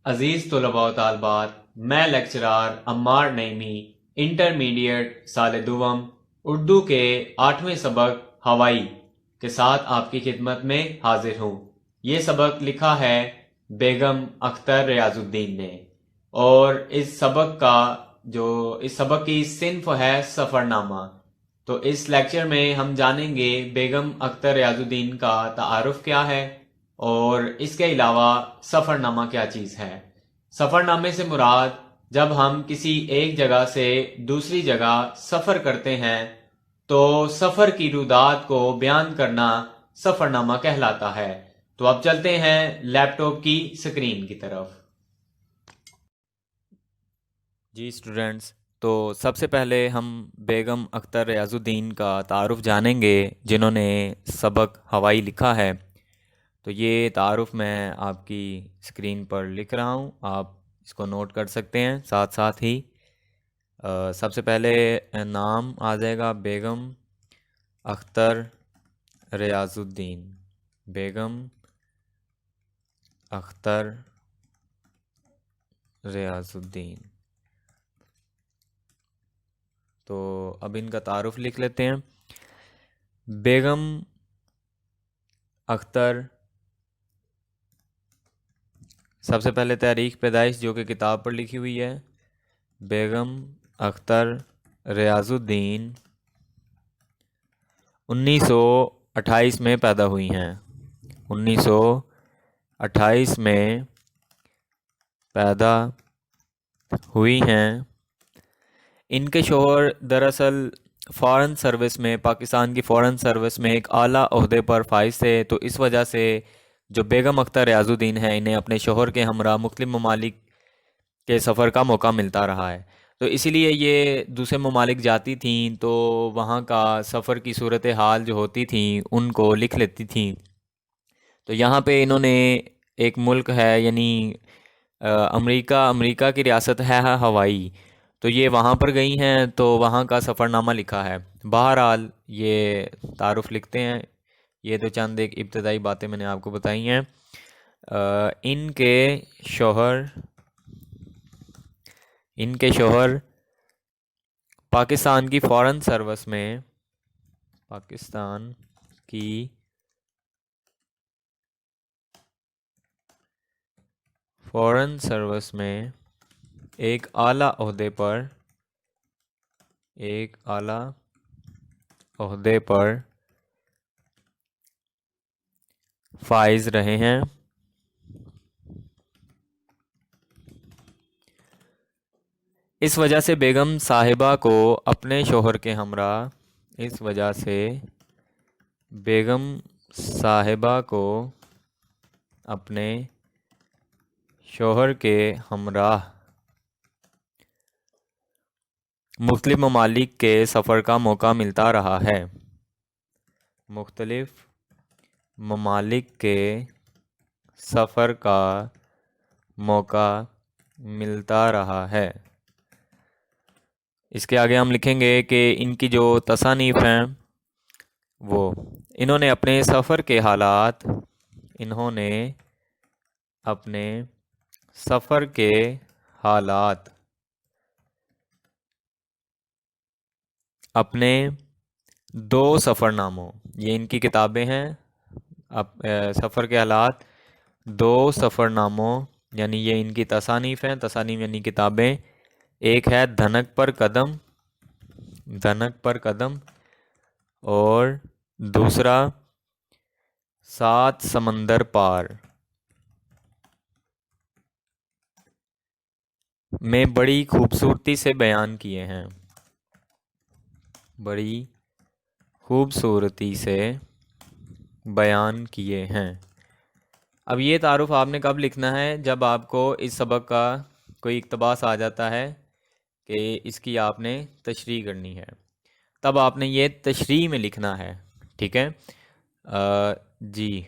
अजीज़ तलबा व तालबात, मैं लेक्चरार अम्मार नईमी इंटरमीडिएट साल दुवम उर्दू के 8वें सबक हवाई के साथ आपकी खिदमत में हाजिर हूँ। ये सबक लिखा है बेगम अख्तर रियाजुद्दीन ने, और इस सबक की सिन्फ है सफ़रनामा। तो इस लेक्चर में हम जानेंगे बेगम अख्तर रियाजुद्दीन का तारुफ क्या है, और इसके अलावा सफ़रनामा क्या चीज़ है। सफ़रनामे से मुराद जब हम किसी एक जगह से दूसरी जगह सफ़र करते हैं तो सफ़र की रुदात को बयान करना सफ़रनामा कहलाता है। तो अब चलते हैं लैपटॉप की स्क्रीन की तरफ। जी स्टूडेंट्स, तो सबसे पहले हम बेगम अख्तर रियाजुद्दीन का तारुफ जानेंगे जिन्होंने सबक हवाई लिखा है। तो ये तारुफ मैं आपकी स्क्रीन पर लिख रहा हूँ, आप इसको नोट कर सकते हैं। साथ साथ ही सबसे पहले नाम आ जाएगा बेगम अख्तर रियाजुद्दीन। बेगम अख्तर रियाजुद्दीन। तो अब इनका तारुफ लिख लेते हैं। बेगम अख्तर, सबसे पहले तारीख पैदाइश जो कि किताब पर लिखी हुई है। बेगम अख्तर रियाजुद्दीन 1928 में पैदा हुई हैं। 1928 में पैदा हुई हैं। इनके शोहर दरअसल फ़ॉरेन सर्विस में, पाकिस्तान की फ़ॉरेन सर्विस में एक आला ओहदे पर फाइज थे। तो इस वजह से जो बेगम अख्तर रियाजुद्दीन हैं, इन्हें अपने शोहर के हमरा मुख्तलिफ ममालिक के सफ़र का मौका मिलता रहा है। तो इसीलिए ये दूसरे ममालिक जाती थीं तो वहाँ का सफ़र की सूरत हाल जो होती थी उनको लिख लेती थीं। तो यहाँ पे इन्होंने एक मुल्क है, यानी अमेरिका की रियासत है हवाई। तो ये वहाँ पर गई हैं तो वहाँ का सफ़रनामा लिखा है। बहरहाल ये तारुफ लिखते हैं। ये तो चंद एक इब्तदाई बातें मैंने आपको बताई हैं। इनके शोहर इनके शोहर पाकिस्तान की फ़ॉरेन सर्विस में, पाकिस्तान की फ़ॉरेन सर्विस में एक आला ओहदे पर एक आला ओहदे पर फाइज रहे हैं। इस वजह से बेगम साहिबा को अपने शोहर के हमरा इस वजह से बेगम साहिबा को अपने शोहर के हमराह मुख्तलिफ ममालिक के सफ़र का मौका मिलता रहा है। मुख्तलिफ ममालिक के सफ़र का मौका मिलता रहा है। इसके आगे हम लिखेंगे कि इनकी जो तसानीफ़ हैं वो, इन्होंने अपने सफ़र के हालात इन्होंने अपने सफ़र के हालात अपने दो सफ़रनामों, ये इनकी किताबें हैं। सफ़र के हालात दो सफ़रनामों, यानी ये इनकी तसानीफ़ हैं। तसानीफ़ यानी किताबें। एक है धनक पर कदम, और दूसरा सात समंदर पार में बड़ी खूबसूरती से बयान किए हैं। बड़ी खूबसूरती से बयान किए हैं। अब ये तारुफ आपने कब लिखना है? जब आपको इस सबक का कोई इक़्तिबास आ जाता है कि इसकी आपने तशरीह करनी है, तब आपने ये तशरीह में लिखना है। ठीक है जी।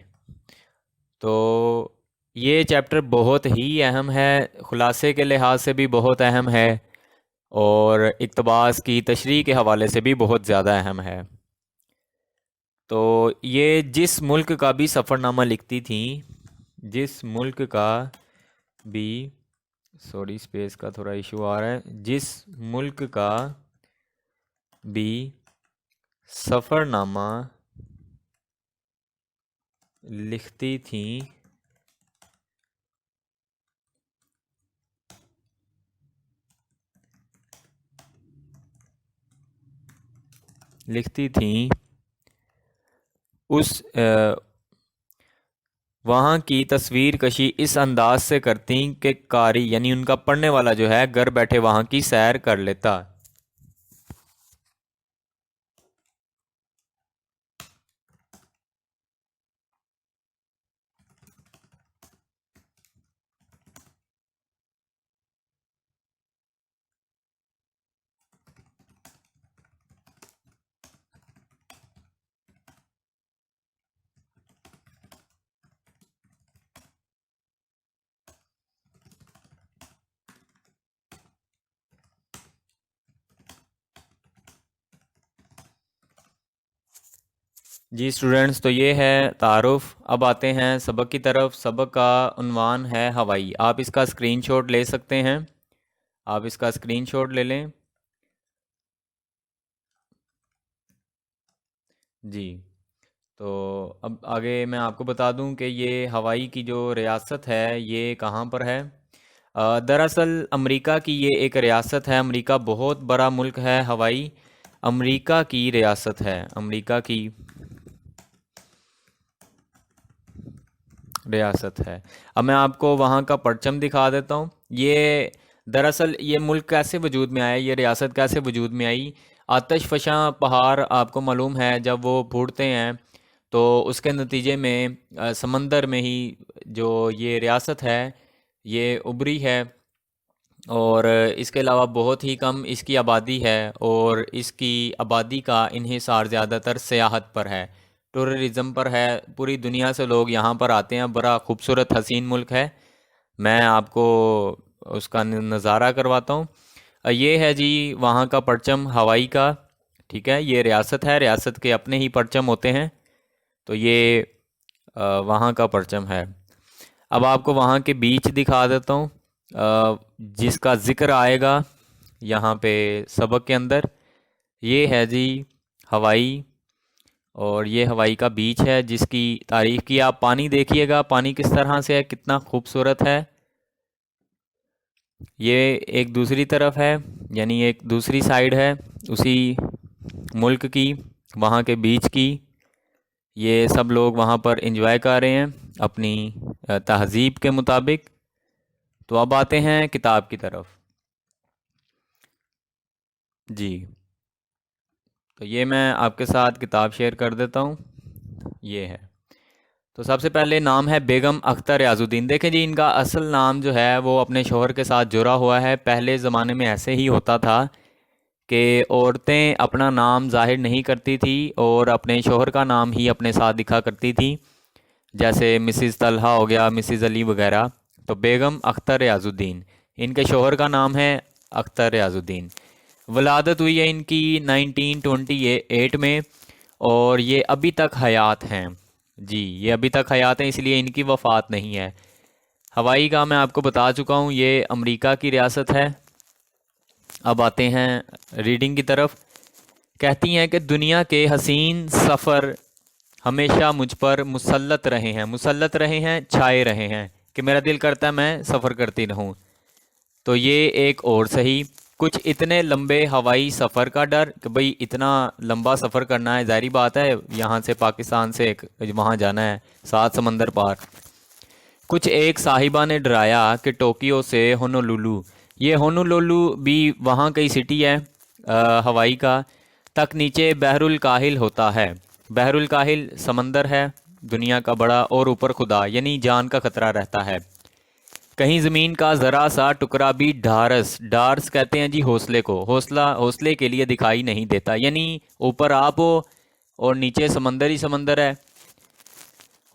तो ये चैप्टर बहुत ही अहम है, ख़ुलासे के लिहाज से भी बहुत अहम है, और इक़्तिबास की तशरीह के हवाले से भी बहुत ज़्यादा अहम है। तो ये जिस मुल्क का भी सफ़रनामा लिखती थी, जिस मुल्क का बी, सॉरी स्पेस का थोड़ा इशू आ रहा है, जिस मुल्क का बी सफ़रनामा लिखती थी उस वहाँ की तस्वीर कशी इस अंदाज से करती कि कारी यानी उनका पढ़ने वाला जो है घर बैठे वहाँ की सैर कर लेता। जी स्टूडेंट्स, तो ये है तारुफ। अब आते हैं सबक की तरफ। सबक का उन्वान है हवाई। आप इसका स्क्रीनशॉट ले सकते हैं, आप इसका स्क्रीनशॉट ले लें। जी, तो अब आगे मैं आपको बता दूं कि ये हवाई की जो रियासत है ये कहाँ पर है। दरअसल अमेरिका की ये एक रियासत है। अमेरिका बहुत बड़ा मुल्क है। हवाई अमेरिका की रियासत है, अमेरिका की रियासत है। अब मैं आपको वहाँ का परचम दिखा देता हूँ। ये दरअसल ये मुल्क कैसे वजूद में आया, ये रियासत कैसे वजूद में आई। आतिश फशां पहाड़ आपको मालूम है, जब वो फूटते हैं तो उसके नतीजे में समंदर में ही जो ये रियासत है ये उभरी है। और इसके अलावा बहुत ही कम इसकी आबादी है और इसकी आबादी का इन्हिसार ज़्यादातर सियाहत पर है, टूरिज़म पर है। पूरी दुनिया से लोग यहाँ पर आते हैं। बड़ा खूबसूरत हसीन मुल्क है। मैं आपको उसका नज़ारा करवाता हूँ। ये है जी वहाँ का परचम हवाई का। ठीक है, ये रियासत है, रियासत के अपने ही परचम होते हैं। तो ये वहाँ का परचम है। अब आपको वहाँ के बीच दिखा देता हूँ जिसका ज़िक्र आएगा यहाँ पे सबक के अंदर। ये है जी हवाई, और ये हवाई का बीच है जिसकी तारीफ़ की। आप पानी देखिएगा, पानी किस तरह से है, कितना खूबसूरत है। ये एक दूसरी तरफ है, यानी एक दूसरी साइड है उसी मुल्क की, वहाँ के बीच की। ये सब लोग वहाँ पर एंजॉय कर रहे हैं अपनी तहज़ीब के मुताबिक। तो अब आते हैं किताब की तरफ। जी, तो ये मैं आपके साथ किताब शेयर कर देता हूँ। ये है, तो सबसे पहले नाम है बेगम अख्तर याजुद्दीन। देखें जी, इनका असल नाम जो है वो अपने शोहर के साथ जुड़ा हुआ है। पहले ज़माने में ऐसे ही होता था कि औरतें अपना नाम जाहिर नहीं करती थी और अपने शोहर का नाम ही अपने साथ दिखा करती थी, जैसे मिसिज़ तलहा हो गया, मिसिज़ अली वगैरह। तो बेगम अख्तर याजुद्दीन, इनके शोहर का नाम है अख्तर याजुद्दीन। वलादत हुई है इनकी 1928 में, और ये अभी तक हयात हैं। जी, ये अभी तक हयात हैं, इसलिए इनकी वफ़ात नहीं है। हवाई का मैं आपको बता चुका हूँ, ये अमेरिका की रियासत है। अब आते हैं रीडिंग की तरफ। कहती हैं कि दुनिया के हसीन सफ़र हमेशा मुझ पर मुसल्लत रहे हैं, छाए रहे हैं, कि मेरा दिल करता है मैं सफ़र करती रहूं। तो ये एक और सही। कुछ इतने लंबे हवाई सफ़र का डर कि भाई इतना लंबा सफ़र करना है, ज़ाहिर बात है यहाँ से पाकिस्तान से वहाँ जाना है 7 समंदर पार। कुछ एक साहिबा ने डराया कि टोक्यो से होनोलुलु, ये होनोलुलु भी वहाँ की सिटी है हवाई का, तक नीचे बहरुल काहिल होता है। बहरुल काहिल समंदर है दुनिया का बड़ा, और ऊपर खुदा यानी जान का खतरा रहता है। कहीं ज़मीन का ज़रा सा टुकड़ा भी डार्स कहते हैं जी हौसले को, हौसले के लिए दिखाई नहीं देता, यानी ऊपर आप हो और नीचे समंदर ही समंदर है।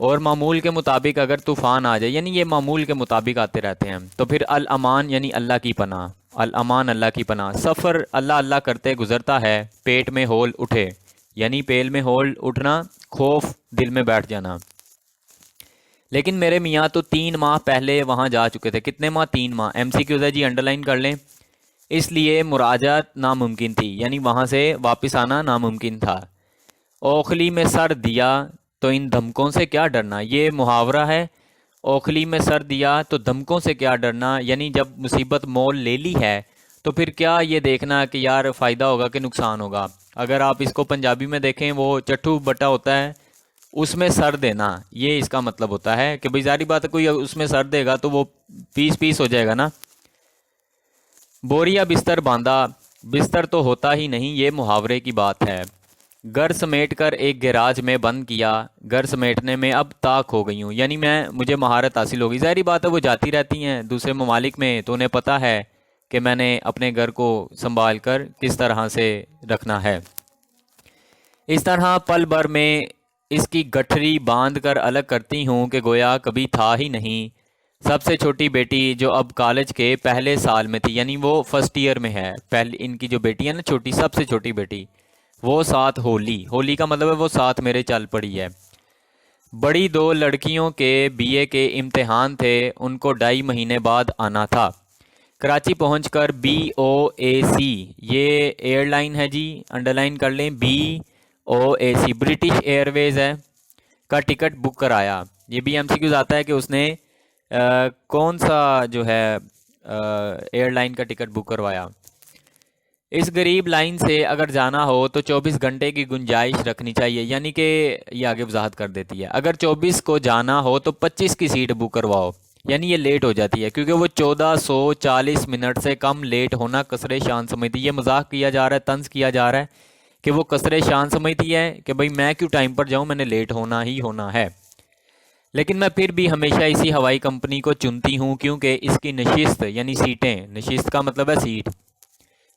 और मामूल के मुताबिक अगर तूफ़ान आ जाए, यानी ये मामूल के मुताबिक आते रहते हैं। तो फिर अल अमान यानी अल्लाह की पनाह, अल अमान अल्लाह की पनाह। सफ़र अल्लाह अल्लाह करते गुज़रता है, पेट में होल उठे, यानी पेल में होल उठना, खौफ दिल में बैठ जाना। लेकिन मेरे मियाँ तो 3 माह पहले वहाँ जा चुके थे। कितने माह? 3 माह। MCQs है जी, अंडरलाइन कर लें। इसलिए मुराजात नामुमकिन थी, यानी वहाँ से वापस आना नामुमकिन था। ओखली में सर दिया तो इन धमकों से क्या डरना, ये मुहावरा है। ओखली में सर दिया तो धमकों से क्या डरना, यानी जब मुसीबत मोल ले ली है तो फिर क्या ये देखना कि यार फ़ायदा होगा कि नुकसान होगा। अगर आप इसको पंजाबी में देखें, वो चट्टू बट्टा होता है, उसमें सर देना, ये इसका मतलब होता है कि भाई जारी बात है, कोई उसमें सर देगा तो वो पीस पीस हो जाएगा ना। बोरिया बिस्तर बांधा, बिस्तर तो होता ही नहीं, ये मुहावरे की बात है। घर समेट कर एक गैराज में बंद किया, घर समेटने में अब ताक हो गई हूँ, यानी मुझे महारत हासिल होगी। ज़ाहिर बात है वो जाती रहती हैं दूसरे ममालिक में, तो उन्हें पता है कि मैंने अपने घर को संभाल कर किस तरह से रखना है। इस तरह पल भर में इसकी गठरी बांध कर अलग करती हूँ कि गोया कभी था ही नहीं। सबसे छोटी बेटी जो अब कॉलेज के पहले साल में थी, यानी वो फर्स्ट ईयर में है, पहले इनकी जो बेटी है ना छोटी, सबसे छोटी बेटी, वो साथ होली, होली का मतलब है वो साथ मेरे चल पड़ी है। बड़ी 2 लड़कियों के बीए के इम्तिहान थे, उनको 2.5 महीने बाद आना था। कराची पहुंचकर BOAC, ये एयरलाइन है जी, अंडरलाइन कर लें, BOAC ब्रिटिश एयरवेज है, का टिकट बुक कराया। ये भी MCQs आता है कि उसने कौन सा जो है एयरलाइन का टिकट बुक करवाया। इस गरीब लाइन से अगर जाना हो तो 24 घंटे की गुंजाइश रखनी चाहिए, यानी कि ये आगे वजाहत कर देती है। अगर 24 को जाना हो तो 25 की सीट बुक करवाओ, यानी ये लेट हो जाती है, क्योंकि वो 1440 मिनट से कम लेट होना कसरे शान समझती है। ये मजाक किया जा रहा है, तंज किया जा रहा है कि वो कसरे शान समझती है कि भाई मैं क्यों टाइम पर जाऊँ, मैंने लेट होना ही होना है। लेकिन मैं फिर भी हमेशा इसी हवाई कंपनी को चुनती हूँ, क्योंकि इसकी नशिस्त यानी सीटें, नशिस्त का मतलब है सीट,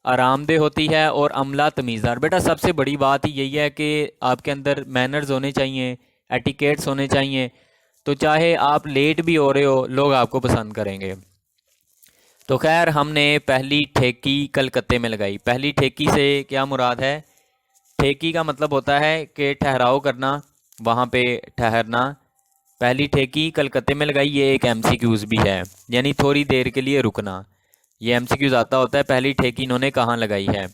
आरामदेह होती है और अमला तमीज़दार। बेटा सबसे बड़ी बात ही यही है कि आपके अंदर मैनर्स होने चाहिए, एटिकेट्स होने चाहिए, तो चाहे आप लेट भी हो रहे हो लोग आपको पसंद करेंगे। तो खैर हमने पहली ठेकी कलकत्ते में लगाई। पहली ठेकी से क्या मुराद है? ठेकी का मतलब होता है कि ठहराव करना, वहाँ पे ठहरना। पहली ठेकी कलकत्ते में लगाई, ये एक MCQs भी है, यानी थोड़ी देर के लिए रुकना। ये MCQs आता होता है पहली ठेकी इन्होंने कहाँ लगाई है।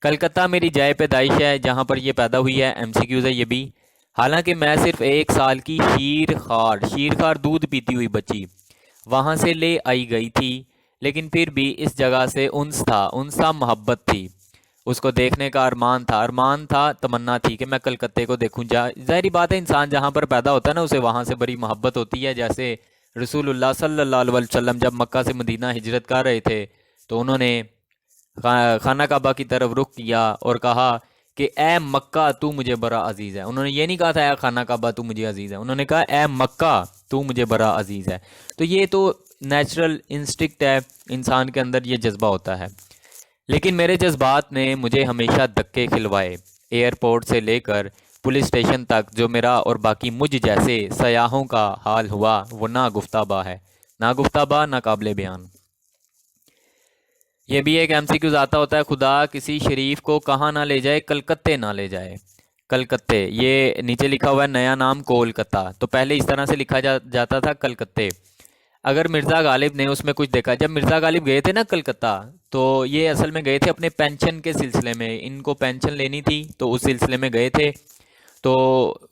कलकत्ता मेरी जाए पैदाइश है, जहाँ पर ये पैदा हुई है, MCQs है ये भी। हालांकि मैं सिर्फ 1 साल की शीरखार दूध पीती हुई बच्ची वहाँ से ले आई गई थी, लेकिन फिर भी इस जगह से उन्स था मोहब्बत थी, उसको देखने का अरमान था, तमन्ना थी कि मैं कलकत्ते को देखूं। जाहिर बात है इंसान जहाँ पर पैदा होता है ना उसे वहाँ से बड़ी मोहब्बत होती है। जैसे रसूलुल्लाह सल्लल्लाहु अलैहि वसल्लम जब मक्का से मदीना हिजरत कर रहे थे तो उन्होंने खाना काबा की तरफ रुख किया और कहा कि ए मक्का तू मुझे बड़ा अजीज़ है। उन्होंने ये नहीं कहा था ए खाना काबा तू मुझे अजीज़ है, उन्होंने कहा ए मक्का तू मुझे बड़ा अजीज़ है। तो ये तो नेचुरल इंस्टिक्ट है, इंसान के अंदर ये जज्बा होता है। लेकिन मेरे जज्बात ने मुझे हमेशा धक्के खिलवाए, एयरपोर्ट से लेकर पुलिस स्टेशन तक। जो मेरा और बाकी मुझ जैसे सयाहों का हाल हुआ वो ना गुफ्ताबा है, ना गुफ्ताबा, ना काबिल बयान। ये भी एक MCQs आता होता है, खुदा किसी शरीफ को कहाँ ना ले जाए, कलकत्ते ना ले जाए। कलकत्ते, ये नीचे लिखा हुआ है नया नाम कोलकाता, तो पहले इस तरह से लिखा जाता था कलकत्ते। अगर मिर्ज़ा गालिब ने उसमें कुछ देखा, जब मिर्ज़ा गालिब गए थे ना कलकत्ता, तो ये असल में गए थे अपने पेंशन के सिलसिले में, इनको पेंशन लेनी थी तो उस सिलसिले में गए थे। तो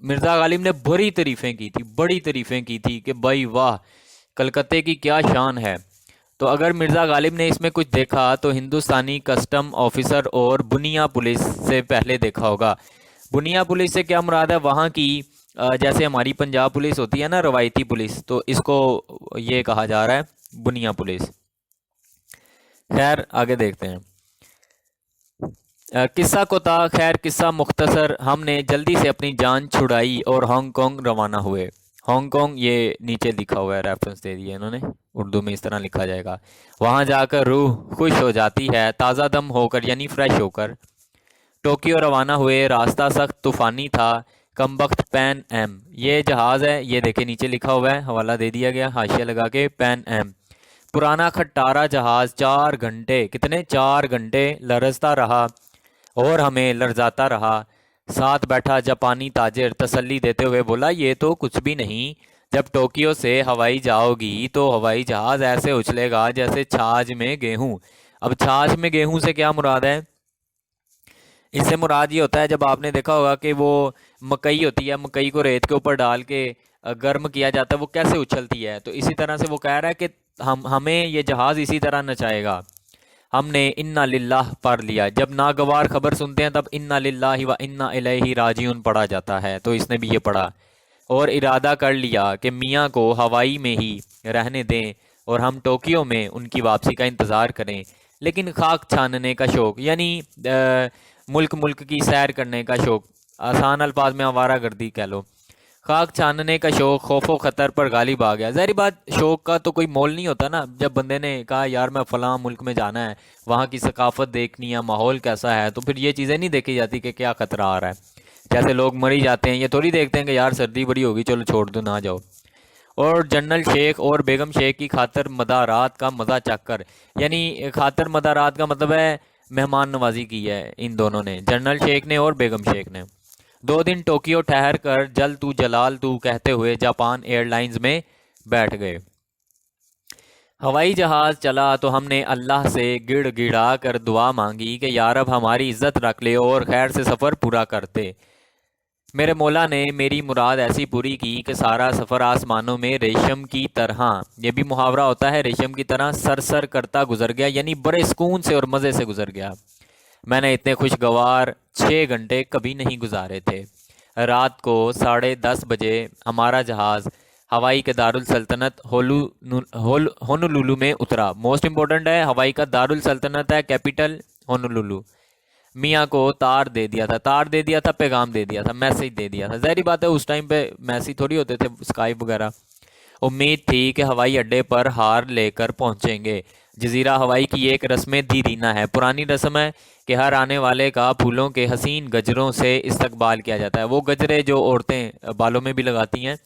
मिर्ज़ा गालिब ने बड़ी तारीफ़ें की थी कि भाई वाह कलकत्ते की क्या शान है। तो अगर मिर्ज़ा गालिब ने इसमें कुछ देखा तो हिंदुस्तानी कस्टम ऑफिसर और बुनिया पुलिस से पहले देखा होगा। बुनिया पुलिस से क्या मुराद है? वहाँ की जैसे हमारी पंजाब पुलिस होती है ना, रवायती पुलिस, तो इसको ये कहा जा रहा है बुनिया पुलिस। खैर आगे देखते हैं। किस्सा को था, खैर किस्सा मुख्तसर, हमने जल्दी से अपनी जान छुड़ाई और हांगकांग रवाना हुए। हांगकांग ये नीचे लिखा हुआ है, रेफरेंस दे दिया इन्होंने, उर्दू में इस तरह लिखा जाएगा। वहाँ जाकर रूह खुश हो जाती है, ताज़ा दम होकर यानी फ्रेश होकर। टोक्यो रवाना हुए, रास्ता सख्त तूफ़ानी था, कमबख्त पैन एम, ये जहाज़ है, ये देखे नीचे लिखा हुआ है, हवाला दे दिया गया हाशिया लगा के, पैन एम पुराना खट्टारा जहाज़ 4 घंटे, कितने 4 घंटे लरजता रहा और हमें लर्जाता रहा। साथ बैठा जापानी ताजिर तसल्ली देते हुए बोला ये तो कुछ भी नहीं, जब टोक्यो से हवाई जाओगी तो हवाई जहाज ऐसे उछलेगा जैसे छाछ में गेहूं। अब छाछ में गेहूं से क्या मुराद है? इससे मुराद ये होता है, जब आपने देखा होगा कि वो मकई होती है, मकई को रेत के ऊपर डाल के गर्म किया जाता है, वो कैसे उछलती है। तो इसी तरह से वो कह रहा है कि हमें ये जहाज इसी तरह नचाएगा। हमने इन्ना लिल्लाह पढ़ लिया, जब नागवार खबर सुनते हैं तब इन्ना लिल्लाहि व इन्ना इलैहि राजिऊन पढ़ा जाता है, तो इसने भी ये पढ़ा और इरादा कर लिया कि मियाँ को हवाई में ही रहने दें और हम टोक्यो में उनकी वापसी का इंतज़ार करें। लेकिन खाक छानने का शौक़, यानी मुल्क मुल्क की सैर करने का शौक़, आसान अल्फाज में आवारागर्दी कह लो, खाक छानने का शौक़ खौफो खतर पर गालिब आ गया। ज़ाहिर बात, शौक़ का तो कोई मोल नहीं होता ना। जब बंदे ने कहा यार मैं फ़लाँ मुल्क में जाना है, वहाँ की सकाफ़त देखनी है, माहौल कैसा है, तो फिर ये चीज़ें नहीं देखी जाती कि क्या ख़तरा आ रहा है। जैसे लोग मरी जाते हैं, ये थोड़ी देखते हैं कि यार सर्दी बड़ी होगी, चलो छोड़ दो, ना जाओ। और जनरल शेख और बेगम शेख की खातर मदारात का मज़ा चक्कर, यानी खातर मदारात का मतलब है मेहमान नवाजी की है इन दोनों ने, जनरल शेख ने और बेगम शेख ने। 2 दिन टोक्यो ठहर कर जल तू जलाल तू कहते हुए जापान एयरलाइंस में बैठ गए। हवाई जहाज़ चला तो हमने अल्लाह से गिड़ गिड़ा कर दुआ मांगी कि यार अब हमारी इज्जत रख ले और खैर से सफ़र पूरा करते। मेरे मौला ने मेरी मुराद ऐसी पूरी की कि सारा सफ़र आसमानों में रेशम की तरह, ये भी मुहावरा होता है, रेशम की तरह सरसर करता गुजर गया, यानी बड़े सुकून से और मज़े से गुजर गया। मैंने इतने खुशगवार 6 घंटे कभी नहीं गुजारे थे। रात को 10:30 बजे हमारा जहाज़ हवाई के दारुल सल्तनत होनोलुलु में उतरा। मोस्ट इम्पोर्टेंट है, हवाई का दारुल सल्तनत है, कैपिटल होनोलुलु। मियाँ को तार दे दिया था, पैगाम दे दिया था, मैसेज दे दिया था। ज़ाहिर बात है उस टाइम पे मैसेज थोड़ी होते थे, स्काइप वगैरह। उम्मीद थी कि हवाई अड्डे पर हार लेकर पहुंचेंगे। जजीरा हवाई की एक रस्म दीरीना है, पुरानी रस्म है कि हर आने वाले का फूलों के हसीन गजरों से इस्तकबाल किया जाता है। वो गजरे जो औरतें बालों में भी लगाती हैं,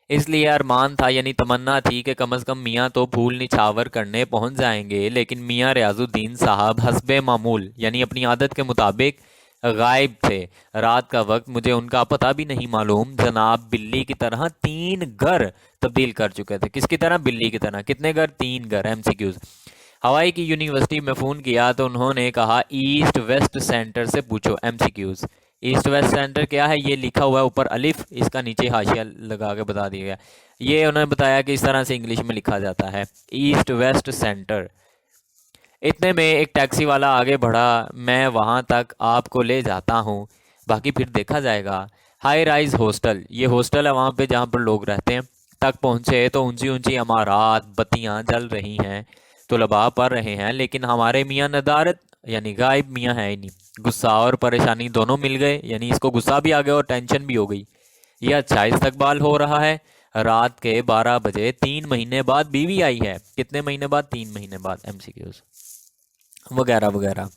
इसलिए अरमान था, यानी तमन्ना थी कि कम से कम मियाँ तो फूल निछावर करने पहुंच जाएंगे। लेकिन मियाँ रियाजुद्दीन साहब हस्बे मामूल, यानी अपनी आदत के मुताबिक गायब थे। रात का वक्त, मुझे उनका पता भी नहीं मालूम। जनाब बिल्ली की तरह 3 घर तब्दील कर चुके थे। किसकी तरह? बिल्ली की तरह। कितने घर? 3 घर। MCQs। हवाई की यूनिवर्सिटी में फ़ोन किया तो उन्होंने कहा ईस्ट वेस्ट सेंटर से पूछो। MCQs। ईस्ट वेस्ट सेंटर क्या है? ये लिखा हुआ है ऊपर अलिफ, इसका नीचे हाशिया लगा के बता दिया गया। ये उन्होंने बताया कि इस तरह से इंग्लिश में लिखा जाता है, ईस्ट वेस्ट सेंटर। इतने में एक टैक्सी वाला आगे बढ़ा, मैं वहाँ तक आपको ले जाता हूँ, बाकी फिर देखा जाएगा। हाई राइज हॉस्टल, ये हॉस्टल है वहाँ पे जहाँ पर लोग रहते हैं, तक पहुँचे तो ऊंची ऊंची इमारत, बत्तियाँ जल रही हैं, तुलबा पढ़ रहे हैं, लेकिन हमारे मियाँ नदारत यानी गायब, मियाँ है ही नहीं। गुस्सा और परेशानी दोनों मिल गए, यानी इसको गुस्सा भी आ गया और टेंशन भी हो गई। यह अच्छा इस्तकबाल हो रहा है। रात के 12 बजे 3 महीने बाद बीवी आई है। कितने महीने बाद? 3 महीने बाद। MCQs वगैरह वगैरह।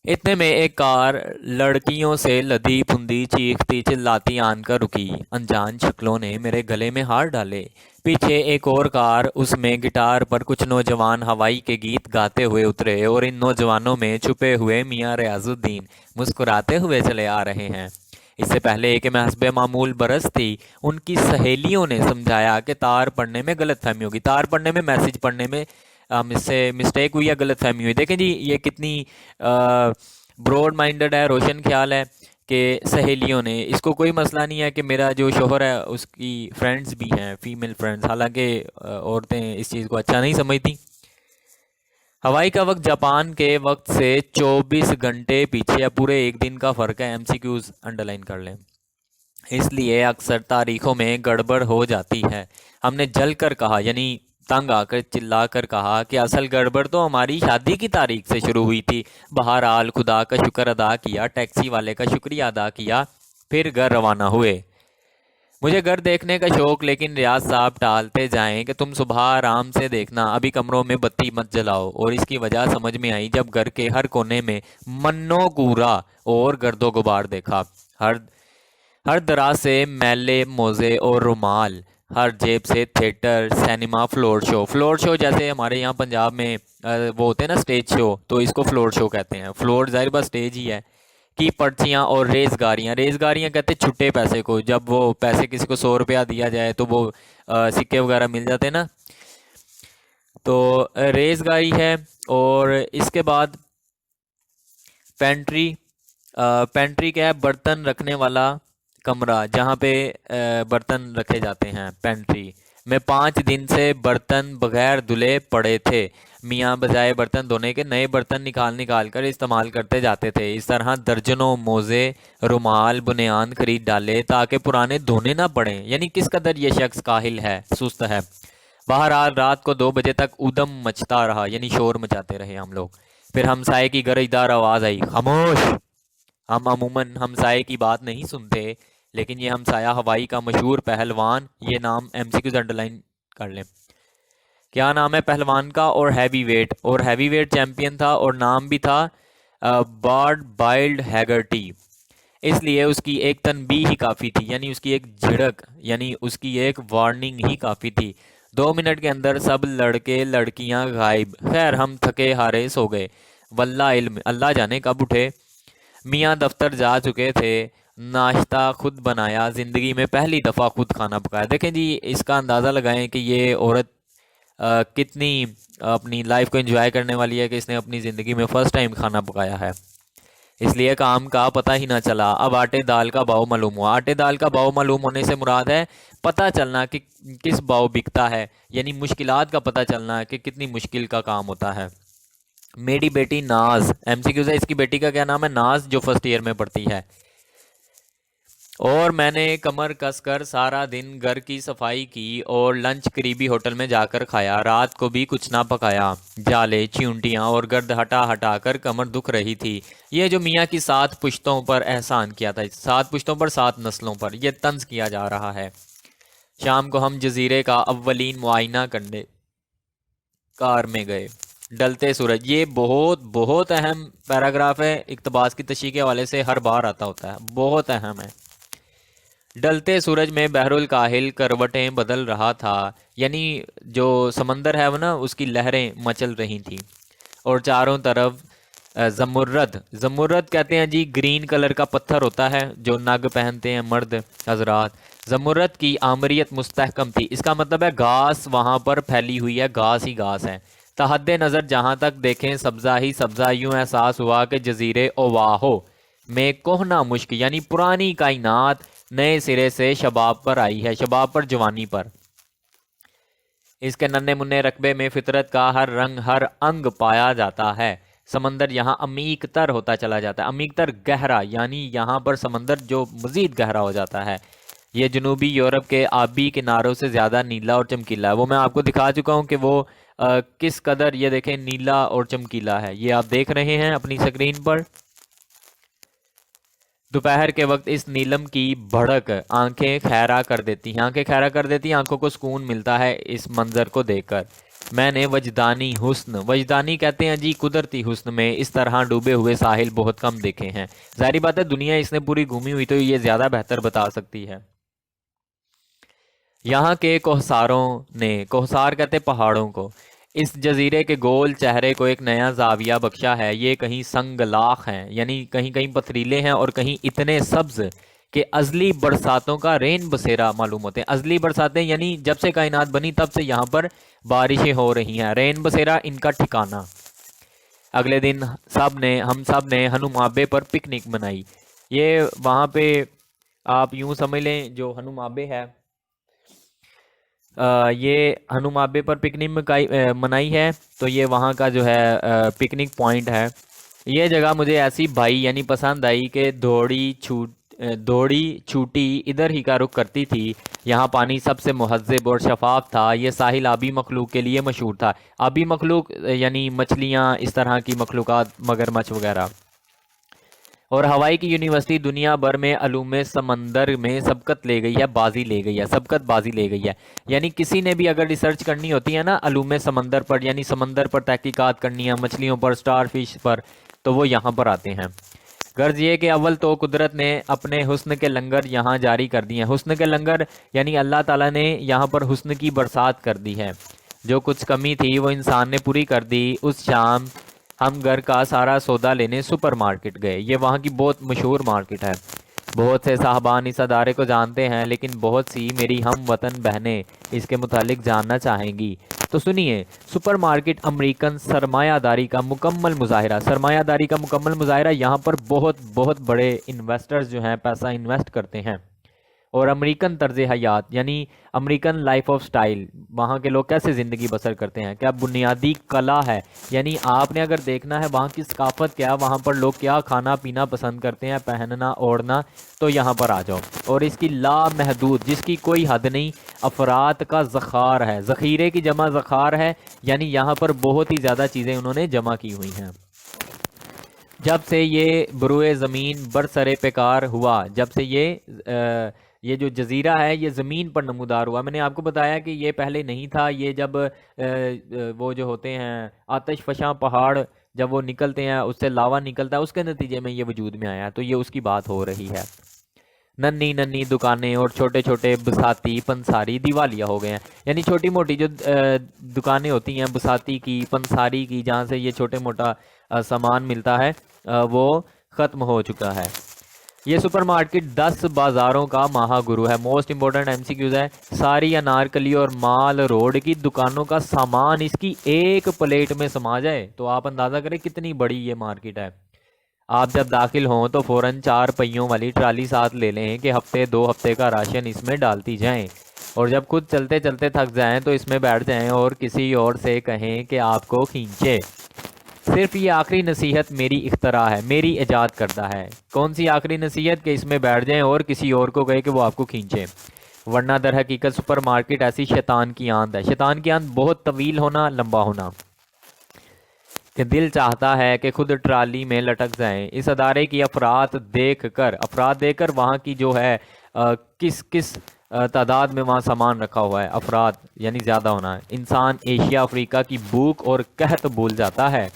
इतने में एक कार लड़कियों से लदी फुंदी चीखती चिल्लाती आनकर रुकी। अनजान शक्लों ने मेरे गले में हार डाले। पीछे एक और कार, उसमें गिटार पर कुछ नौजवान हवाई के गीत गाते हुए उतरे और इन नौजवानों में छुपे हुए मियाँ रियाजुद्दीन मुस्कुराते हुए चले आ रहे हैं। इससे पहले कि मैं हस्बे मामूल बरस थी, उनकी सहेलियों ने समझाया कि तार पढ़ने में गलतफहमी होगी, तार पढ़ने में, मैसेज पढ़ने में इससे मिस्टेक हुई या गलतफहमी हुई। देखें जी, ये कितनी ब्रॉड माइंडेड है, रोशन ख्याल है कि सहेलियों ने, इसको कोई मसला नहीं है कि मेरा जो शोहर है उसकी फ्रेंड्स भी हैं, फीमेल फ्रेंड्स, हालांकि औरतें इस चीज़ को अच्छा नहीं समझती। हवाई का वक्त जापान के वक्त से 24 घंटे पीछे या पूरे 1 दिन का फ़र्क है। MCQs अंडरलाइन कर लें। इसलिए अक्सर तारीखों में गड़बड़ हो जाती है। हमने जल कर कहा, यानी तंग आकर चिल्ला कर कहा कि असल गड़बड़ तो हमारी शादी की तारीख से शुरू हुई थी। बहरहाल खुदा का शुक्र अदा किया, टैक्सी वाले का शुक्रिया अदा किया, फिर घर रवाना हुए। मुझे घर देखने का शौक, लेकिन रियाज साहब टालते जाएं कि तुम सुबह आराम से देखना, अभी कमरों में बत्ती मत जलाओ। और इसकी वजह समझ में आई जब घर के हर कोने में मन्नो कूड़ा और गर्दो गुबार देखा। हर दराज से मैले मोजे और रुमाल, हर जेब से थिएटर, सिनेमा, फ्लोर शो जैसे हमारे यहाँ पंजाब में वो होते हैं ना स्टेज शो, तो इसको फ्लोर शो कहते हैं। फ्लोर जाहिर बात स्टेज ही है की पर्चियाँ और रेज़गारियाँ कहते हैं छुट्टे पैसे को, जब वो पैसे किसी को 100 रुपया दिया जाए तो वो सिक्के वगैरह मिल जाते हैं ना, तो रेज़गारी है। और इसके बाद पेंट्री, पेंट्री क्या है, बर्तन रखने वाला कमरा जहाँ पे बर्तन रखे जाते हैं। पेंट्री में 5 दिन से बर्तन बगैर धुले पड़े थे। मियाँ बजाय बर्तन धोने के नए बर्तन निकाल कर इस्तेमाल करते जाते थे। इस तरह दर्जनों मोज़े, रुमाल, बुनियान खरीद डाले ताकि पुराने धोने ना पड़े। यानी किस कदर ये शख्स काहिल है, सुस्त है। बहरहाल रात को 2 बजे तक उदम मचता रहा, यानी शोर मचाते रहे हम लोग। फिर हमसाये की गरजदार आवाज़ आई, खामोश। हम अमूमन हमसाये की बात नहीं सुनते, लेकिन ये हमसाया हवाई का मशहूर पहलवान, ये नाम एमसीक्यूज अंडरलाइन कर लें। क्या नाम है पहलवान का? और हैवी वेट चैंपियन था, और नाम भी था बॉड बाइल्ड हैगर्टी। इसलिए उसकी एक तनबीह ही काफ़ी थी, यानी उसकी एक झिड़क, यानी उसकी एक वार्निंग ही काफ़ी थी। 2 मिनट के अंदर सब लड़के लड़कियां गायब। खैर हम थके हारे सो गए। वल्लाह इल्म, अल्लाह जाने कब उठे। मियाँ दफ्तर जा चुके थे। नाश्ता खुद बनाया, ज़िंदगी में पहली दफ़ा खुद खाना पकाया। देखें जी, इसका अंदाज़ा लगाएं कि ये औरत कितनी अपनी लाइफ को एंजॉय करने वाली है कि इसने अपनी ज़िंदगी में फ़र्स्ट टाइम खाना पकाया है। इसलिए काम का पता ही ना चला। अब आटे दाल का भाव मालूम हुआ। आटे दाल का भाव मालूम होने से मुराद है पता चलना कि किस भाव बिकता है, यानी मुश्किलात का पता चलना कि कितनी मुश्किल का काम होता है। मेरी बेटी नाज, एमसीक्यूज है, इसकी बेटी का क्या नाम है? नाज, जो फर्स्ट ईयर में पढ़ती है। और मैंने कमर कसकर सारा दिन घर की सफाई की और लंच करीबी होटल में जाकर खाया। रात को भी कुछ ना पकाया। जाले, चिंटियाँ और गर्द हटा हटा कर कमर दुख रही थी। ये जो मियाँ की 7 पुश्तों पर एहसान किया था, 7 पुश्तों पर 7 नस्लों पर यह तंज किया जा रहा है। शाम को हम जजीरे का अव्वलीन मुआयना करने कार में गए। डलते सूरज, ये बहुत बहुत अहम पैराग्राफ है, इक़्तिबास की तशरीह के हवाले से हर बार आता होता है, बहुत अहम है। डलते सूरज में बहरुल काहिल करवटें बदल रहा था, यानी जो समंदर है वो ना, उसकी लहरें मचल रही थी। और चारों तरफ जमुर्रद कहते हैं जी, ग्रीन कलर का पत्थर होता है जो नग पहनते हैं मर्द हजरात। जमुर्रद की आमरियत मुस्तहकम थी। इसका मतलब है घास वहाँ पर फैली हुई है, घास ही घास है। तहद्दे नज़र जहाँ तक देखें सब्ज़ा ही सब्ज़ा। यूँ एहसास हुआ कि जजीरे ओवाहो में कोहना मुश्क, यानी पुरानी कायनात नए सिरे से शबाब पर आई है, शबाब पर, जवानी पर। इसके नन्हे मुन्ने रकबे में फितरत का हर रंग हर अंग पाया जाता है। समंदर यहाँ अमीक तर होता चला जाता है, अमीक तर गहरा, यानी यहाँ पर समंदर जो मज़ीद गहरा हो जाता है। ये जनूबी यूरोप के आबी किनारों से ज़्यादा नीला और चमकीला है। वो मैं आपको दिखा चुका हूँ कि वो किस कदर, ये देखें, नीला और चमकीला है। ये आप देख रहे हैं अपनी स्क्रीन पर। दोपहर के वक्त इस नीलम की भड़क आंखें खैरा कर देती हैं, आंखों को सुकून मिलता है इस मंजर को देखकर। मैंने वजदानी हुस्न, वजदानी कहते हैं जी कुदरती हुस्न में इस तरह डूबे हुए साहिल बहुत कम देखे हैं। जाहिर बात है दुनिया इसने पूरी घूमी हुई तो ये ज़्यादा बेहतर बता सकती है। यहाँ के कोहसारों ने, कोहसार कहते पहाड़ों को, इस जजीरे के गोल चेहरे को एक नया जाविया बख्शा है। ये कहीं संगलाख हैं, यानी कहीं कहीं पथरीले हैं, और कहीं इतने सब्ज कि अजली बरसातों का रेन बसेरा मालूम होते हैं। अजली बरसातें यानी जब से कायनात बनी तब से यहाँ पर बारिशें हो रही हैं। रेन बसेरा इनका ठिकाना। अगले दिन हम सब ने हनुमाबे पर पिकनिक मनाई। ये वहाँ पे आप यूँ समझ लें, जो हनुमाबे है, ये हनुमाबे पर पिकनिक मनाई है, तो ये वहाँ का जो है पिकनिक पॉइंट है। ये जगह मुझे ऐसी भाई यानी पसंद आई कि दौड़ी छूटी इधर ही का रुख करती थी। यहाँ पानी सबसे मुहज़्ज़ब और शफाफ था। ये साहिल आबी मखलूक के लिए मशहूर था। आबी मखलूक यानी मछलियाँ, इस तरह की मखलूक़ात, मगरमच्छ वगैरह। और हवाई की यूनिवर्सिटी दुनिया भर में अलूम समंदर में सबकत ले गई है, बाजी ले गई है, सबकत बाजी ले गई है। यानी किसी ने भी अगर रिसर्च करनी होती है ना अलूम समंदर पर, यानी समंदर पर तहकीकात करनी है, मछलियों पर, स्टार फिश पर, तो वो यहाँ पर आते हैं। गर्ज ये कि अव्वल तो कुदरत ने अपने हुस्न के लंगर यहाँ जारी कर दिए हैं। हुस्न के लंगर यानी अल्लाह ताला ने यहाँ पर हुस्न की बरसात कर दी है। जो कुछ कमी थी वो इंसान ने पूरी कर दी। उस शाम हम घर का सारा सौदा लेने सुपरमार्केट गए। ये वहाँ की बहुत मशहूर मार्केट है। बहुत से साहबान इस अदारे को जानते हैं, लेकिन बहुत सी मेरी हम वतन बहनें इसके मुतालिक जानना चाहेंगी। तो सुनिए, सुपरमार्केट अमेरिकन सरमायादारी का मुकम्मल मुजाहिरा। सरमायादारी का मुकम्मल मुजाहिरा, यहाँ पर बहुत बहुत बड़े इन्वेस्टर्स जो हैं पैसा इन्वेस्ट करते हैं। और अमेरिकन तर्ज हयात यानी अमेरिकन लाइफ ऑफ स्टाइल, वहाँ के लोग कैसे ज़िंदगी बसर करते हैं, क्या बुनियादी कला है। यानी आपने अगर देखना है वहाँ की सकाफत क्या, वहाँ पर लोग क्या खाना पीना पसंद करते हैं, पहनना ओढ़ना, तो यहाँ पर आ जाओ। और इसकी लामहदूद, जिसकी कोई हद नहीं, अफराद का ज़खार है। ज़ख़ीरे की जमा ज़खार है, यानी यहाँ पर बहुत ही ज़्यादा चीज़ें उन्होंने जमा की हुई हैं। जब से ये बरूए ज़मीन बरसरे पेकार हुआ, जब से ये जो जजीरा है ये ज़मीन पर नमूदार हुआ। मैंने आपको बताया कि ये पहले नहीं था। ये जब वो जो होते हैं आतिश फशां पहाड़, जब वो निकलते हैं, उससे लावा निकलता है, उसके नतीजे में ये वजूद में आया। तो ये उसकी बात हो रही है। नन्ही नन्ही दुकानें और छोटे छोटे बसाती पंसारी दिवालिया हो गए हैं। यानी छोटी मोटी जो दुकानें होती हैं बसाती की, पंसारी की, जहाँ से ये छोटे मोटा सामान मिलता है, वो ख़त्म हो चुका है। ये सुपरमार्केट 10 बाज़ारों का महागुरु है। मोस्ट इंपॉर्टेंट एमसीक्यूज है। सारी अनारकली और माल रोड की दुकानों का सामान इसकी एक प्लेट में समा जाए, तो आप अंदाज़ा करें कितनी बड़ी ये मार्केट है। आप जब दाखिल हों तो फ़ौरन 4 पहियों वाली ट्राली साथ ले लें कि हफ्ते 2 हफ्ते का राशन इसमें डालती जाएं। और जब खुद चलते चलते थक जाएं तो इसमें बैठ जाएं और किसी और से कहें कि आपको खींचे। सिर्फ ये आखिरी नसीहत मेरी इख्तरा है, मेरी इजाद करता है। कौन सी आखिरी नसीहत? कि इसमें बैठ जाएं और किसी और को कहे कि वो आपको खींचे। वरना दर हकीकत सुपरमार्केट ऐसी शैतान की आंत है। शैतान की आंत बहुत तवील होना, लंबा होना, कि दिल चाहता है कि खुद ट्राली में लटक जाएं। इस अदारे की अफराद देखकर वहाँ की जो है किस किस तादाद में वहाँ सामान रखा हुआ है, अफराद यानी ज़्यादा होना है। इंसान एशिया अफ्रीका की भूख और कहत भूल जाता है।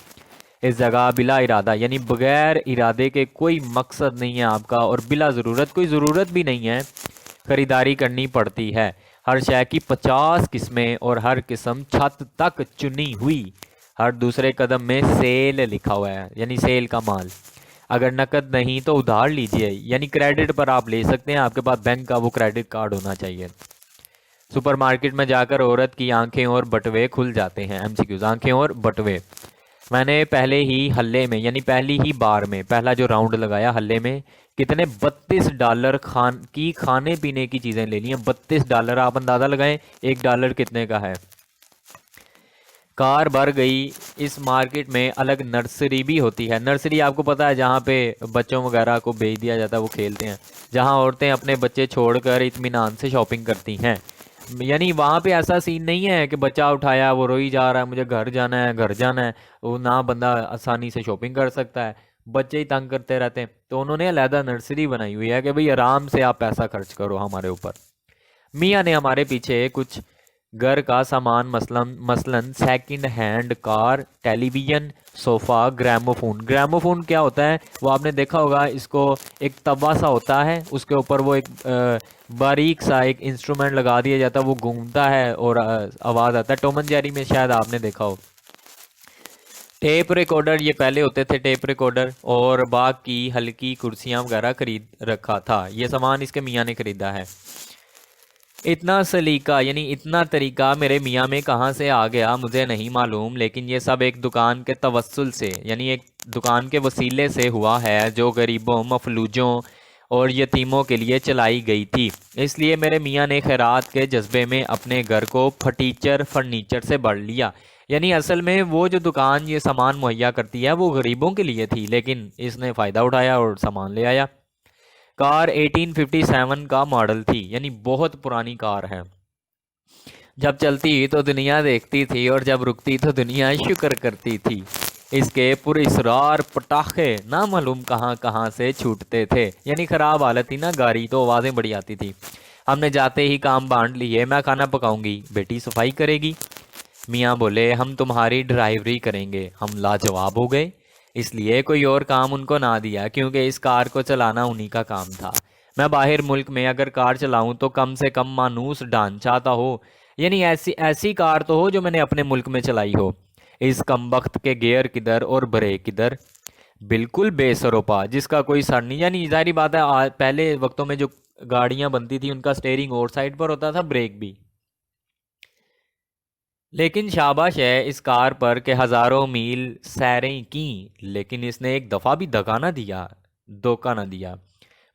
इस जगह बिला इरादा यानी बगैर इरादे के कोई मकसद नहीं है आपका, और बिला ज़रूरत कोई ज़रूरत भी नहीं है, ख़रीदारी करनी पड़ती है। हर शय की 50 किस्में और हर किस्म छत तक चुनी हुई। हर दूसरे कदम में सेल लिखा हुआ है, यानी सेल का माल। अगर नकद नहीं तो उधार लीजिए, यानी क्रेडिट पर आप ले सकते हैं। आपके पास बैंक का वो क्रेडिट कार्ड होना चाहिए। सुपरमार्केट में जाकर औरत की आंखें और बटवे खुल जाते हैं। एमसीक्यूज, आंखें और बटवे। मैंने पहले ही हल्ले में यानी पहली ही बार में पहला जो राउंड लगाया हल्ले में, कितने $32 खाने पीने की चीज़ें ले ली हैं। $32, आप अंदाज़ा लगाएं $1 कितने का है। कार भर गई। इस मार्केट में अलग नर्सरी भी होती है। नर्सरी आपको पता है, जहाँ पे बच्चों वगैरह को भेज दिया जाता है, वो खेलते हैं, जहाँ औरतें अपने बच्चे छोड़कर इत्मीनान से शॉपिंग करती हैं। यानी वहाँ पे ऐसा सीन नहीं है कि बच्चा उठाया वो रोई जा रहा है मुझे घर जाना है घर जाना है, वो ना बंदा आसानी से शॉपिंग कर सकता है, बच्चे ही तंग करते रहते हैं। तो उन्होंने अलहदा नर्सरी बनाई हुई है कि भाई आराम से आप पैसा खर्च करो हमारे ऊपर। मियाँ ने हमारे पीछे कुछ घर का सामान मसलन second hand car, television, sofa, gramophone. Gramophone क्या होता है वो आपने देखा होगा, इसको एक तवा सा होता है, उसके ऊपर वो एक बारीक सा एक इंस्ट्रूमेंट लगा दिया जाता है, वो घूमता है और आवाज़ आता है। टॉम एंड जेरी में शायद आपने देखा हो। टेप रिकॉर्डर, ये पहले होते थे टेप रिकॉर्डर, और बाकी हल्की कुर्सियाँ वगैरह खरीद रखा था। ये सामान इसके मियाँ ने खरीदा है। इतना सलीका यानी इतना तरीका मेरे मियाँ में कहाँ से आ गया मुझे नहीं मालूम, लेकिन ये सब एक दुकान के तवस्सुल से यानी एक दुकान के वसीले से हुआ है, जो गरीबों, मफलूजों और यतीमों के लिए चलाई गई थी। इसलिए मेरे मियाँ ने खैरात के जज्बे में अपने घर को फर्नीचर से भर लिया। यानी असल में वो जो दुकान ये सामान मुहैया करती है वो गरीबों के लिए थी, लेकिन इसने फ़ायदा उठाया और सामान ले आया। कार 1857 का मॉडल थी, यानी बहुत पुरानी कार है। जब चलती तो दुनिया देखती थी और जब रुकती तो दुनिया शुक्र करती थी। इसके पुरस्रार पटाखे ना मालूम कहाँ कहाँ से छूटते थे, यानी ख़राब हालत थी ना गाड़ी, तो आवाज़ें बड़ी आती थी। हमने जाते ही काम बांट लिए। मैं खाना पकाऊंगी, बेटी सफाई करेगी। मियाँ बोले हम तुम्हारी ड्राइवरी करेंगे। हम लाजवाब हो गए, इसलिए कोई और काम उनको ना दिया, क्योंकि इस कार को चलाना उन्हीं का काम था। मैं बाहर मुल्क में अगर कार चलाऊं तो कम से कम मानूस ढांचा तो हो, यानी ऐसी कार तो हो जो मैंने अपने मुल्क में चलाई हो। इस कमबख्त के गियर किधर और ब्रेक किधर, बिल्कुल बेसरोपा, जिसका कोई सर नहीं। यानी जाहिर बात है पहले वक्तों में जो गाड़ियां बनती थी उनका स्टेयरिंग और साइड पर होता था, ब्रेक भी। लेकिन शाबाश है इस कार पर कि हज़ारों मील सैरें की, लेकिन इसने एक दफ़ा भी धोखा ना दिया।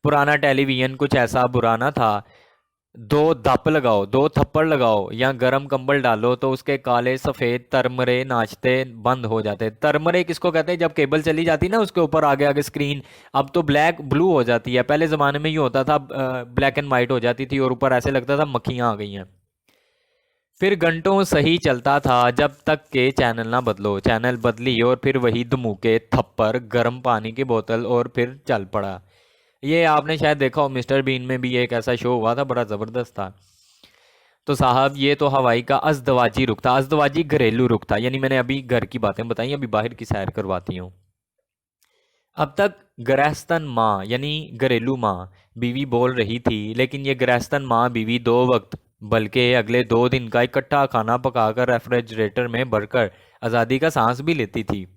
पुराना टेलीविज़न कुछ ऐसा बुरा ना था, दो धप लगाओ, दो थप्पड़ लगाओ या गर्म कंबल डालो तो उसके काले सफ़ेद तरमरे नाचते बंद हो जाते। तरमरे किसको कहते हैं? जब केबल चली जाती ना उसके ऊपर आगे आगे स्क्रीन, अब तो ब्लैक ब्लू हो जाती है, पहले ज़माने में ये होता था ब्लैक एंड वाइट हो जाती थी और ऊपर ऐसे लगता था मक्खियाँ आ गई हैं। फिर घंटों सही चलता था जब तक के चैनल ना बदलो। चैनल बदली और फिर वही धमुके, थप्पड़, गर्म पानी की बोतल और फिर चल पड़ा। ये आपने शायद देखा हो, मिस्टर बीन में भी एक ऐसा शो हुआ था, बड़ा ज़बरदस्त था। तो साहब ये तो हवाई का अज़दवाजी रुख था, अज़दवाजी घरेलू रुख था। यानी मैंने अभी घर की बातें बताई, अभी बाहर की सैर करवाती हूँ। अब तक गृहस्थन माँ यानी घरेलू माँ बीवी बोल रही थी, लेकिन ये गृहस्थन माँ बीवी दो वक्त बल्कि अगले 2 दिन का इकट्ठा खाना पकाकर रेफ्रिजरेटर में भरकर आज़ादी का सांस भी लेती थी।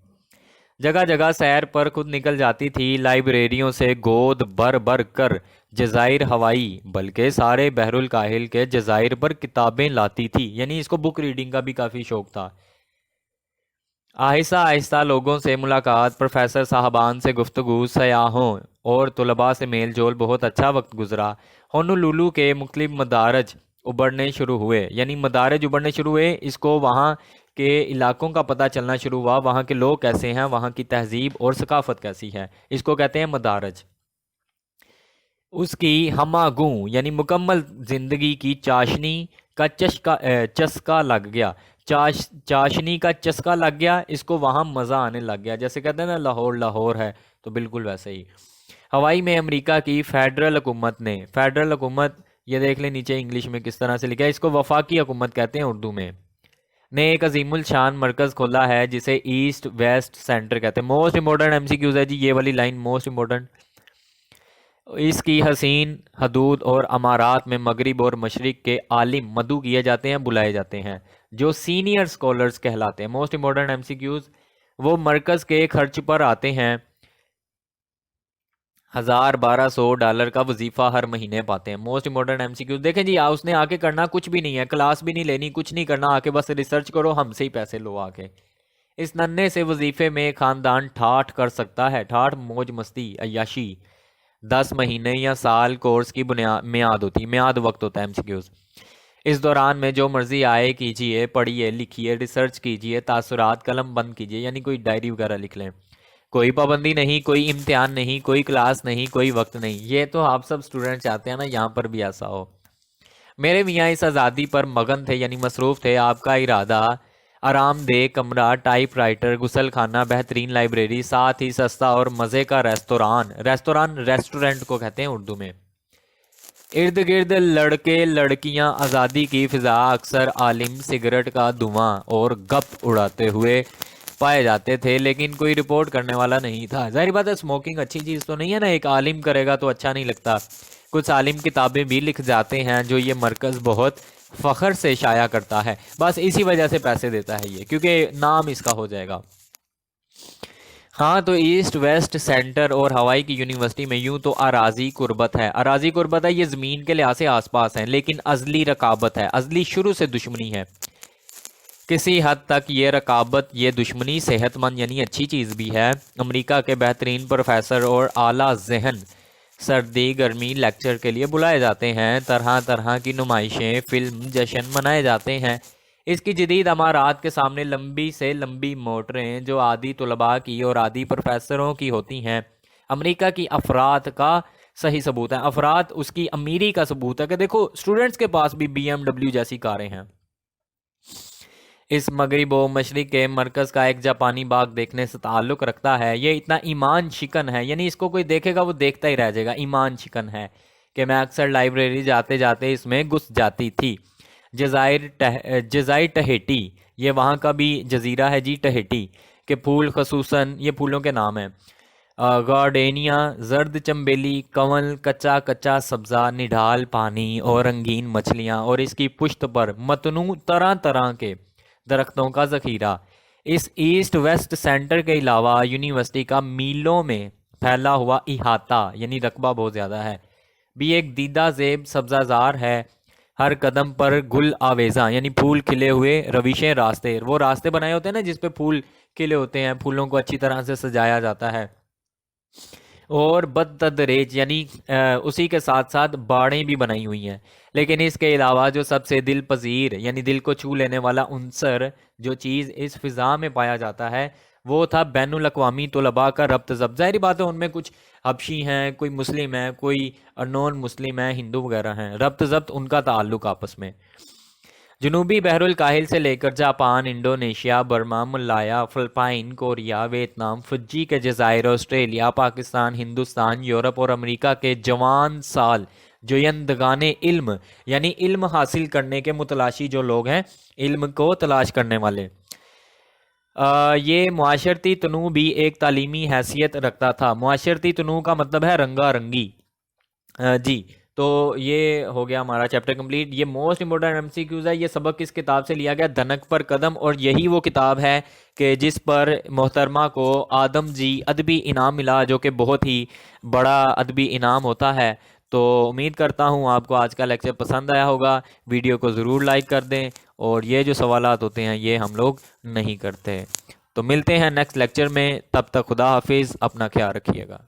जगह जगह सैर पर खुद निकल जाती थी, लाइब्रेरियों से गोद भर भर कर जजाइर हवाई बल्कि सारे बहरुल काहिल के जजाइर पर किताबें लाती थी। यानी इसको बुक रीडिंग का भी काफ़ी शौक था। आहिस्ता आहिस्ता लोगों से मुलाकात, प्रोफेसर साहबान से गुफ्तगू, सयाहों और तुलबा से मेल जोल, बहुत अच्छा वक्त गुजरा। होनोलुलु के मुख्तलिफ मदारज उबरने शुरू हुए, यानी मदारज उबरने शुरू हुए, इसको वहाँ के इलाकों का पता चलना शुरू हुआ, वहाँ के लोग कैसे हैं, वहाँ की तहजीब और सकाफत कैसी है, इसको कहते हैं मदारज। उसकी हमागू यानी मुकम्मल जिंदगी की चाशनी का चस्का लग गया। चाशनी का चस्का लग गया, इसको वहाँ मज़ा आने लग गया। जैसे कहते हैं ना लाहौर लाहौर है, तो बिल्कुल वैसे ही। हवाई में अमेरिका की फेडरल हुकूमत, ये देख ले नीचे इंग्लिश में किस तरह से लिखा है, इसको वफाकी हुकूमत कहते हैं उर्दू में, ने एक अजीमुल शान मरकज़ खोला है जिसे ईस्ट वेस्ट सेंटर कहते हैं। मोस्ट इम्पोर्टेंट एमसीक्यूज है जी, ये वाली लाइन मोस्ट इम्पोर्टेंट। इसकी हसीन हदूद और अमारात में मगरिब और मशरिक के आलिम मदू किए जाते हैं, बुलाए जाते हैं, जो सीनियर स्कॉलर्स कहलाते हैं। मोस्ट इम्पोर्टेंट एमसीक्यूज, वो मरकज़ के खर्च पर आते हैं, $1200 का वजीफा हर महीने पाते हैं। मोस्ट इम्पोर्टेंट एमसीक्यूज देखें जी, उसने आके करना कुछ भी नहीं है, क्लास भी नहीं लेनी, कुछ नहीं करना, आके बस रिसर्च करो, हमसे ही पैसे लो आके। इस नन्हे से वजीफे में खानदान ठाठ कर सकता है, ठाठ मौज मस्ती अय्याशी। 10 महीने या साल कोर्स की मियाद होती है, मियाद वक्त होता है एमसीक्यूज। इस दौरान में जो मर्जी आए कीजिए, पढ़िए, लिखिए, रिसर्च कीजिए, तासुरात कलम बंद कीजिए, यानी कोई डायरी वगैरह लिख लें। कोई पाबंदी नहीं, कोई इम्तिहान नहीं, कोई क्लास नहीं, कोई वक्त नहीं। ये तो आप सब स्टूडेंट चाहते हैं ना यहाँ पर भी ऐसा हो। मेरे मियाँ इस आज़ादी पर मगन थे, यानी मसरूफ़ थे। आपका इरादा आरामदेह कमरा, टाइपराइटर, गुसल खाना, बेहतरीन लाइब्रेरी, साथ ही सस्ता और मज़े का रेस्टोरेंट को कहते हैं उर्दू में। इर्द गिर्द लड़के लड़कियां, आज़ादी की फ़िज़ा, अक्सर आलिम सिगरेट का धुआं और गप उड़ाते हुए पाए जाते थे, लेकिन कोई रिपोर्ट करने वाला नहीं था। जाहिर बात है स्मोकिंग अच्छी चीज़ तो नहीं है ना, एक आलिम करेगा तो अच्छा नहीं लगता। कुछ आलिम किताबें भी लिख जाते हैं जो ये मरकज़ बहुत फ़ख्र से शाया करता है, बस इसी वजह से पैसे देता है ये, क्योंकि नाम इसका हो जाएगा। हाँ, तो ईस्ट वेस्ट सेंटर और हवाई की यूनिवर्सिटी में यूं तो अराजी कुर्बत है, ये ज़मीन के लिहाज से आसपास है, लेकिन अजली रकाबत है, अजली शुरू से दुश्मनी है। किसी हद तक ये रकाबत, ये दुश्मनी सेहतमंद यानी अच्छी चीज़ भी है। अमेरिका के बेहतरीन प्रोफेसर और आला जहन सर्दी गर्मी लेक्चर के लिए बुलाए जाते हैं, तरह तरह की नुमाइशें, फिल्म, जश्न मनाए जाते हैं। इसकी जदीद अमारात के सामने लंबी से लंबी मोटरें, जो आदि तुलबा की और आदि प्रोफेसरों की होती हैं, अमेरिका की अफरात का सही सबूत है। अफरात उसकी अमीरी का सबूत है कि देखो स्टूडेंट्स के पास भी BMW जैसी कारें हैं। इस मगरिब व मशरिक के मरकज़ का एक जापानी बाग देखने से ताल्लुक़ रखता है। ये इतना ईमान शिकन है, यानी इसको कोई देखेगा वो देखता ही रह जाएगा, ईमान शिकन है कि मैं अक्सर लाइब्रेरी जाते जाते इसमें घुस जाती थी। जज़ाइर टहेटी, ये वहाँ का भी जजीरा है जी, टहेटी के फूल, खसूसन ये फूलों के नाम हैं, गार्डेनिया, जर्द चंबेली, कंवल, कच्चा कच्चा सब्ज़ा, निढाल पानी और रंगीन मछलियाँ, और इसकी पुश्त पर मतनू तरह तरह के दरख्तों का ज़ख़ीरा। इस ईस्ट वेस्ट सेंटर के अलावा यूनिवर्सिटी का मीलों में फैला हुआ इहाता यानी रकबा बहुत ज़्यादा है। भी एक दीदा ज़ेब सब्ज़ाजार है, हर कदम पर गुल आवेज़ा यानी फूल खिले हुए, रविशें रास्ते, वो रास्ते बनाए होते हैं ना जिस पे फूल खिले होते हैं, फूलों को अच्छी तरह से सजाया जाता है। और बदतदरेज यानी उसी के साथ साथ बाड़ें भी बनाई हुई हैं। लेकिन इसके अलावा जो सबसे दिल पजीर यानी दिल को छू लेने वाला उनसर जो चीज़ इस फिज़ा में पाया जाता है वो था बैनुल अक़वामी तलबा का रब्त ज़ब्त। ज़ाहिर बात है उनमें कुछ हबशी हैं, कोई मुस्लिम है, कोई नॉन मुस्लिम है, हिंदू वगैरह हैं, रब्त ज़ब्त उनका ताल्लुक आपस में। जनूबी बहरुल काहिल से लेकर Japan, Indonesia, Burma, Malaya, Philippine, Korea, Vietnam, Fiji के जज़ायर, ऑस्ट्रेलिया, पाकिस्तान, हिंदुस्तान, यूरोप और अमेरिका के जवान साल जोयंदगाने इल्म यानी इल्म हासिल करने के मुतलाशी जो लोग हैं, इल्म को तलाश करने वाले, ये मुआशरती तनू भी एक तालीमी हैसियत रखता था। मुआशरती तनू का मतलब है रंगा रंगी। जी, तो ये हो गया हमारा चैप्टर कंप्लीट। ये मोस्ट इंपॉर्टेंट एमसीक्यूज़ है। ये सबक किस किताब से लिया गया? धनक पर कदम। और यही वो किताब है कि जिस पर मोहतरमा को आदम जी अदबी इनाम मिला, जो कि बहुत ही बड़ा अदबी इनाम होता है। तो उम्मीद करता हूँ आपको आज का लेक्चर पसंद आया होगा। वीडियो को ज़रूर लाइक कर दें, और ये जो सवालात होते हैं ये हम लोग नहीं करते। तो मिलते हैं नेक्स्ट लेक्चर में, तब तक खुदा हाफिज़, अपना ख्याल रखिएगा।